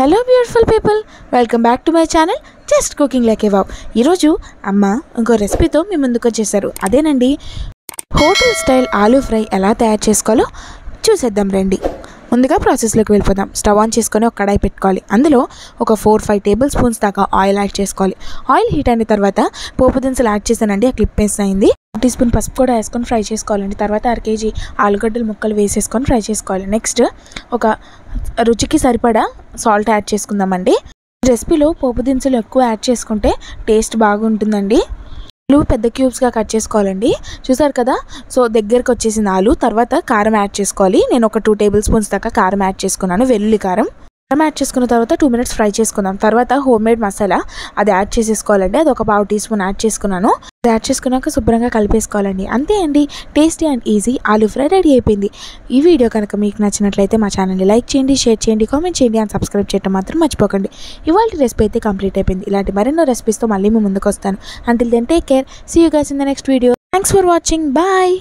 Hello beautiful people, welcome back to my channel just cooking like A wow. ఈరోజు అమ్మ ఇంకో రెసిపీతో మీ ముందుకు వచ్చేసారు. అదేనండి, హోటల్ స్టైల్ ఆలూ ఫ్రై ఎలా తయారు చేసుకోవాలో చూసేద్దాం రండి. ముందుగా ప్రాసెస్లోకి వెళ్ళిపోదాం. స్టవ్ ఆన్ చేసుకొని ఒక కడాయి పెట్టుకోవాలి. అందులో ఒక 4-5 టేబుల్ స్పూన్స్ దాకా ఆయిల్ యాడ్ చేసుకోవాలి. ఆయిల్ హీట్ అయిన తర్వాత పోపు దినుసులు యాడ్ చేశానండి. ఆ క్లిప్ వేస్ట్ అయింది. 1 టీ స్పూన్ పసుపు కూడా వేసుకొని ఫ్రై చేసుకోవాలండి. తర్వాత 1/2 కేజీ ఆలుగడ్డలు ముక్కలు వేసేసుకొని ఫ్రై చేసుకోవాలి. నెక్స్ట్ ఒక రుచికి సరిపడా సాల్ట్ యాడ్ చేసుకుందామండి. రెసిపీలో పోపు దినుసులు ఎక్కువ యాడ్ చేసుకుంటే టేస్ట్ బాగుంటుందండి. ఆలు పెద్ద క్యూబ్స్గా కట్ చేసుకోవాలండి. చూసారు కదా, సో దగ్గరకు వచ్చేసింది ఆలు. తర్వాత కారం యాడ్ చేసుకోవాలి. నేను ఒక 2 టేబుల్ స్పూన్స్ దాకా కారం యాడ్ చేసుకున్నాను, వెల్లుల్లి కారం. కారం యాడ్ చేసుకున్న తర్వాత 2 మినిట్స్ ఫ్రై చేసుకుందాం. తర్వాత హోమ్ మేడ్ మసాలా అది యాడ్ చేసేసుకోవాలండి. అది ఒక 1/2 టీ స్పూన్ యాడ్ చేసుకున్నాను. అది యాడ్ చేసుకున్నాక శుభ్రంగా కలిపేసుకోవాలండి. అంతే అండి, tasty and easy aloo fry ready అయిపోయింది. ఈ వీడియో కనుక మీకు నచ్చినట్లయితే మా ఛానల్ని లైక్ చేయండి, షేర్ చేయండి, కామెంట్ చేయండి అండ్ సబ్స్క్రైబ్ చేయడం మాత్రం మర్చిపోకండి. ఇవాళ రెసిపీ అయితే కంప్లీట్ అయిపోయింది. ఇలాంటి మరెన్నో రెసిపీస్తో మళ్ళీ మీ ముందుకు వస్తాను. Until then take care. See you guys in the next video. Thanks for watching. Bye.